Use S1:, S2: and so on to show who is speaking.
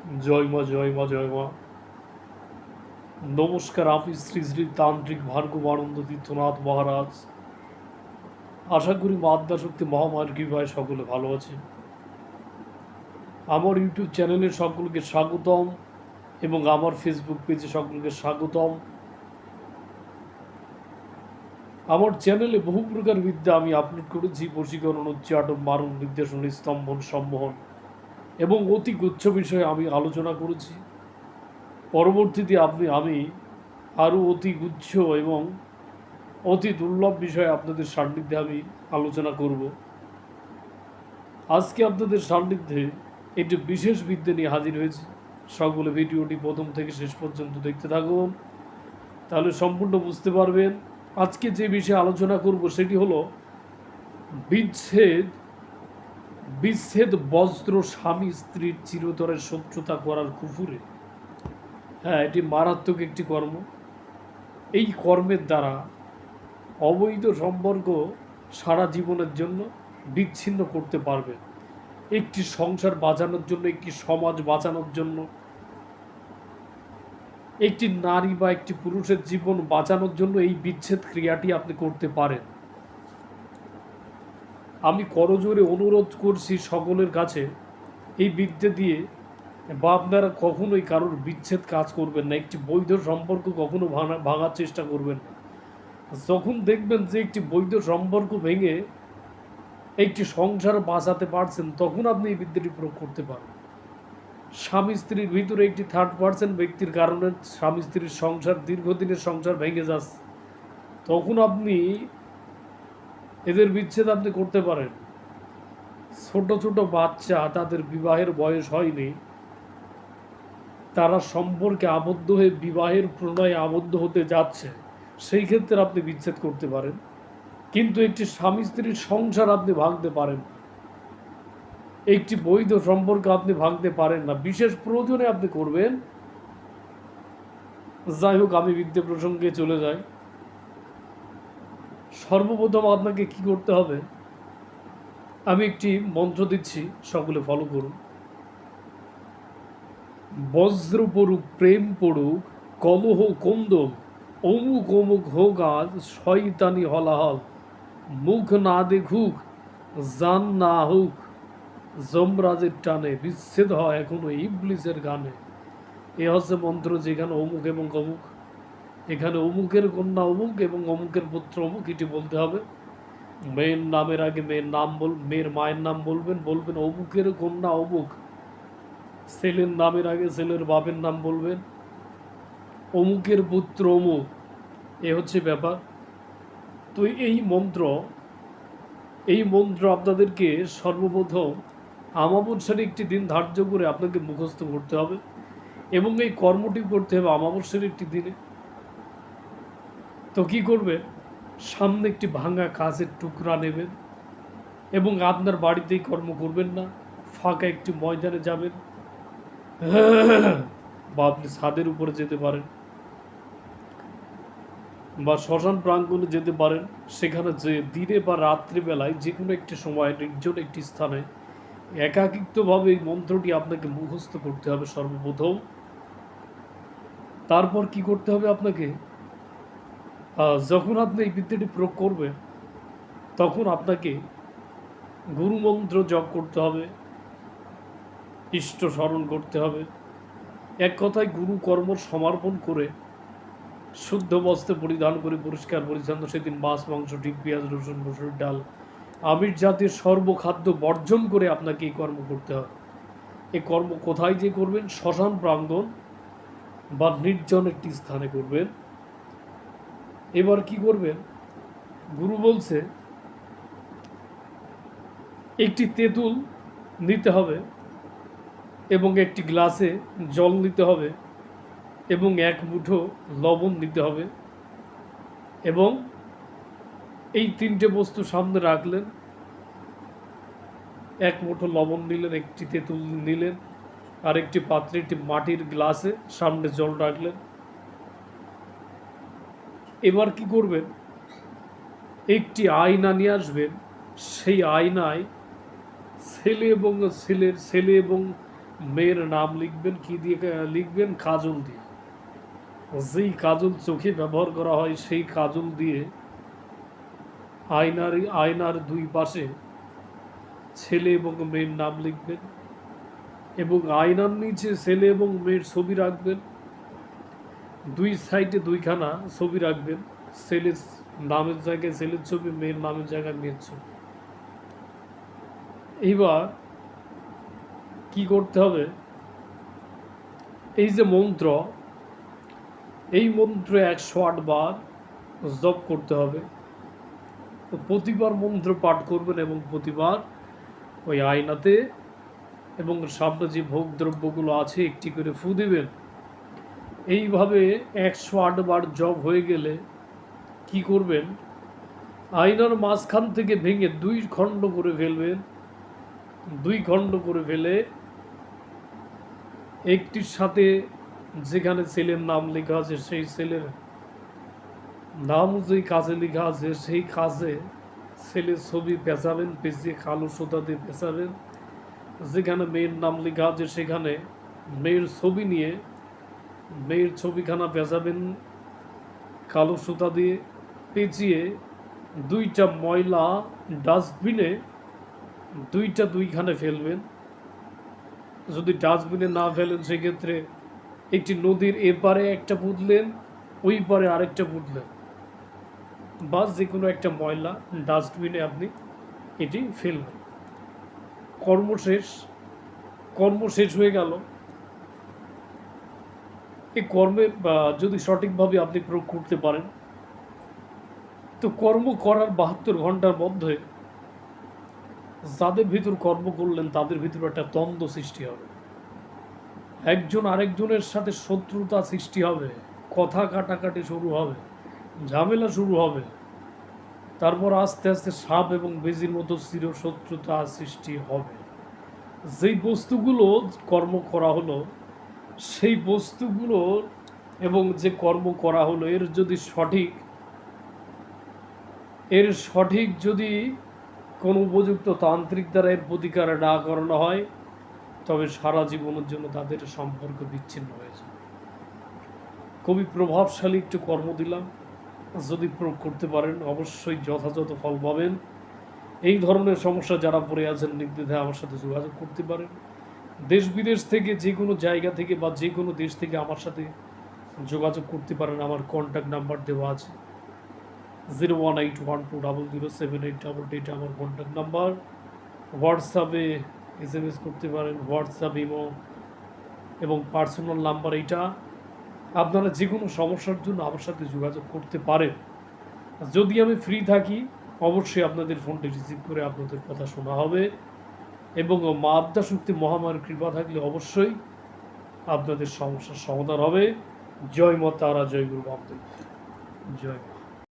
S1: জয় মা, জয় মা, জয় মা। নমস্কার, আমি শ্রী শ্রী তান্ত্রিক ভার্গবানন্দ তীর্থনাথ মহারাজ। আশা করি মা আদ্যাশক্তি মহামায়ের কৃপায় সকলে ভালো আছে। আমার ইউটিউব চ্যানেলে সকলকে স্বাগতম এবং আমার ফেসবুক পেজে সকলকে স্বাগতম। আমার চ্যানেলে বহু প্রকার বিদ্যা আমি আপলোড করেছি। বশীকরণ, উচ্চাটন, মারণ, নির্দেশন, স্তম্ভন, সম্মোহন এবং অতি গুচ্ছ বিষয়ে আমি আলোচনা করেছি। পরবর্তীতে আমি আরও অতি গুচ্ছ এবং অতি দুর্লভ বিষয়ে আপনাদের সান্নিধ্যে আমি আলোচনা করব। আজকে আপনাদের সান্নিধ্যে একটি বিশেষ বিদ্যা নিয়ে হাজির হয়েছি। সকলে ভিডিওটি প্রথম থেকে শেষ পর্যন্ত দেখতে থাকুন, তাহলে সম্পূর্ণ বুঝতে পারবেন। আজকে যে বিষয়ে আলোচনা করব সেটি হলো বিচ্ছেদ। বিচ্ছেদ বজ্র স্বামী স্ত্রীর চিরতরের শত্রুতা করার কুফুরে। হ্যাঁ, এটি মারাত্মক একটি কর্ম। এই কর্মের দ্বারা অবৈধ সম্পর্ক সারা জীবনের জন্য বিচ্ছিন্ন করতে পারবে। একটি সংসার বাঁচানোর জন্য, একটি সমাজ বাঁচানোর জন্য, একটি নারী বা একটি পুরুষের জীবন বাঁচানোর জন্য এই বিচ্ছেদ ক্রিয়াটি আপনি করতে পারেন। আমি করজোরে অনুরোধ করছি সকলের কাছে, এই বিদ্যা দিয়ে বা আপনারা কখনোই কারোর বিচ্ছেদ কাজ করবেন না। একটি বৈধ সম্পর্ক কখনো ভাঙার চেষ্টা করবেন না। যখন দেখবেন যে একটি বৈধ সম্পর্ক ভেঙে একটি সংসার বাঁচাতে পারছেন, তখন আপনি এই বিদ্যাটি প্রয়োগ করতে পারেন। স্বামী স্ত্রীর ভিতরে একটি থার্ড পার্সন ব্যক্তির কারণে স্বামী স্ত্রীর সংসার, দীর্ঘদিনের সংসার ভেঙে যাচ্ছে, তখন আপনি এদের বিচ্ছেদ আপনি করতে পারেন। ছোট ছোট বাচ্চা, তাদের বিবাহের বয়স হয়নি, তারা সম্পর্কে আবদ্ধ হয়ে বিবাহের প্রণয়ে আবদ্ধ হতে যাচ্ছে, সেই ক্ষেত্রে আপনি বিচ্ছেদ করতে পারেন। কিন্তু একটি স্বামী স্ত্রীর সংসার আপনি ভাঙতে পারেন না, একটি বৈধ সম্পর্ক আপনি ভাঙতে পারেন না। বিশেষ প্রয়োজনে আপনি করবেন। যাই হোক, আমি বিদ্যা প্রসঙ্গে চলে যাই। সর্বপ্রথম আপনাকে কি করতে হবে, আমি একটি মন্ত্র দিচ্ছি, সকলে ফলো করুন। বজ্র পড়ুক, প্রেম পড়ুক, কলহ কন্দল, অমুক অমুক হোক আজ শয়তানি হলাহল, মুখ না দেখুক, জান না হোক, যমরাজের টানে বিচ্ছেদ হয় এখনো ইবলিসের গানে। এ হচ্ছে মন্ত্র, যেখানে অমুক এবং অমুক, এখানে অমুকের কন্যা অমুক এবং অমুকের পুত্র অমুক, এটি বলতে হবে। মেয়ের নামের আগে মেয়ের নাম মেয়ের মায়ের নাম বলবেন, বলবেন অমুকের কন্যা অমুক। ছেলের নামের আগে ছেলের বাপের নাম বলবেন, অমুকের পুত্র অমুক। এ হচ্ছে ব্যাপার। তো এই মন্ত্র আপনাদেরকে সর্বপ্রথম আমাবস্যার একটি দিন ধার্য করে আপনাকে মুখস্থ করতে হবে এবং এই কর্মটি করতে হবে আমাবস্যার একটি দিনে। তো কী করবেন, সামনে একটি ভাঙা কাঁচের টুকরা নেবেন এবং আপনার বাড়িতেই কর্ম করবেন না, ফাঁকা একটি ময়দানে যাবেন বা আপনি ছাদের উপরে যেতে পারেন বা শ্মশান প্রাঙ্গণে যেতে পারেন। সেখানে যে দিনে বা রাত্রিবেলায় যে কোনো একটি সময় নির্জন একটি স্থানে একাকিত্বভাবে এই মন্ত্রটি আপনাকে মুখস্থ করতে হবে সর্বপ্রথম। তারপর কি করতে হবে আপনাকে, যখন আপনি এই বিদ্যাটি প্রয়োগ করবেন, তখন আপনাকে গুরুমন্ত্র জপ করতে হবে, ইষ্ট স্মরণ করতে হবে। এক কথায় গুরু কর্ম সমর্পণ করে শুদ্ধ বস্ত্র পরিধান করে পরিষ্কার পরিচ্ছন্ন সেদিন মাছ, মাংস, ডিম, পেঁয়াজ, রসুন, মসুর ডাল, আমিষ জাতীয় সর্বখাদ্য বর্জন করে আপনাকে এই কর্ম করতে হবে। এই কর্ম কোথায় যে করবেন, শ্মশান প্রাঙ্গণ বা নির্জন একটি স্থানে করবেন। এবার কি করবেন, গুরু বলছে একটি তেঁতুল নিতে হবে এবং একটি গ্লাসে জল নিতে হবে এবং এক মুঠো লবণ নিতে হবে এবং এই তিনটে বস্তু সামনে রাখলেন। এক মুঠো লবণ নিলেন, একটি তেঁতুল নিলেন, আর একটি পাত্রে একটি মাটির গ্লাসে সামনে জল রাখলেন। এবার কি করবেন, একটি আয়না নিয়ে আসবেন। সেই আয়নায় ছেলে এবং মেয়ের নাম লিখবেন কি দিয়ে লিখবেন? কাজল দিয়ে। যেই কাজল চোখে ব্যবহার করা হয় সেই কাজল দিয়ে আয়নার দুই পাশে ছেলে এবং মেয়ের নাম লিখবেন এবং আয়নার নিচে ছেলে এবং মেয়ের ছবি রাখবেন। দুই সাইডে দুইখানা ছবি রাখবেন, ছেলের নামের জায়গায় ছেলের ছবি, মেয়ের নামের জায়গায় মেয়ের ছবি। এইবার কি করতে হবে? এই যে মন্ত্র, এই মন্ত্র 108 বার জপ করতে হবে। তো প্রতিবার মন্ত্র পাঠ করবেন এবং প্রতিবার ওই আয়নাতে এবং সামনে যে ভোগ দ্রব্যগুলো আছে একটি করে ফু দেবেন। এইভাবে 108 বার জপ হয়ে গেলে কি করবেন? আয়নার মাঝখান থেকে ভেঙে 2 খণ্ড করে ফেলবেন। 2 খণ্ড করে ফেলে একটির সাথে যেখানে ছেলের নাম লেখা আছে সেই ছেলের নাম যেই কাজে লেখা আছে সেই কাজে ছেলের ছবি পেঁচাবেন, পেঁচিয়ে কালো সুতা দিয়ে পেঁচাবেন। যেখানে মেয়ের নাম লেখা আছে সেখানে মেয়ের ছবি নিয়ে মেয়ের ছবিখানা পেঁচাবেন কালো সুতা দিয়ে পেঁচিয়ে 2টা ময়লা ডাস্টবিনে 2খানে ফেলবেন। যদি ডাস্টবিনে না ফেলেন সেক্ষেত্রে একটি নদীর এপারে একটা পুঁতলেন, ওই পারে আরেকটা পুঁতলেন, বা যে কোনো একটা ময়লা ডাস্টবিনে আপনি এটি ফেলবেন। কর্ম শেষ হয়ে গেল। এই কর্মে যদি সঠিকভাবে আপনি প্রয়োগ করতে পারেন তো কর্ম করার 72 ঘন্টার মধ্যে যাদের ভিতর কর্ম করলেন তাদের ভিতর একটা দ্বন্দ্ব সৃষ্টি হবে, একজন আরেকজনের সাথে শত্রুতা সৃষ্টি হবে, কথা কাটাকাটি শুরু হবে, ঝামেলা শুরু হবে। তারপর আস্তে আস্তে সাপ এবং বেজির মতো চিরশত্রুতা সৃষ্টি হবে। যেই বস্তুগুলো কর্ম করা হলো সেই বস্তুগুলোর এবং যে কর্ম করা হলো এর সঠিক যদি কোনো উপযুক্ত তান্ত্রিক দ্বারা এর প্রতিকার না করানো হয় তবে সারা জীবনের জন্য তাদের সম্পর্ক বিচ্ছিন্ন হয়ে যায়। খুবই প্রভাবশালী একটু কর্ম দিলাম, যদি প্রয়োগ করতে পারেন অবশ্যই যথাযথ ফল পাবেন। এই ধরনের সমস্যা যারা পড়ে আছেন নির্দ্বিধায় আমার সাথে যোগাযোগ করতে পারেন। দেশ বিদেশ থেকে যে কোনো জায়গা থেকে বা যে কোনো দেশ থেকে আমার সাথে যোগাযোগ করতে পারেন। আমার কন্ট্যাক্ট নাম্বার দেওয়া আছে 01812007888 আমার কন্ট্যাক্ট নাম্বার। হোয়াটসঅ্যাপে SMS করতে পারেন, হোয়াটসঅ্যাপ, ইমো এবং পার্সোনাল নাম্বার এইটা। আপনারা যে কোনো সমস্যার জন্য আমার সাথে যোগাযোগ করতে পারেন। যদি আমি ফ্রি থাকি অবশ্যই আপনাদের ফোনটি রিসিভ করে আপনাদের কথা শোনা হবে এবং মা আদ্যাশক্তি মহামারীর কৃপা থাকলে অবশ্যই আপনাদের সমস্যার সমাধান হবে। জয় মা তারা, জয় গুরু বামদেব, জয় মা।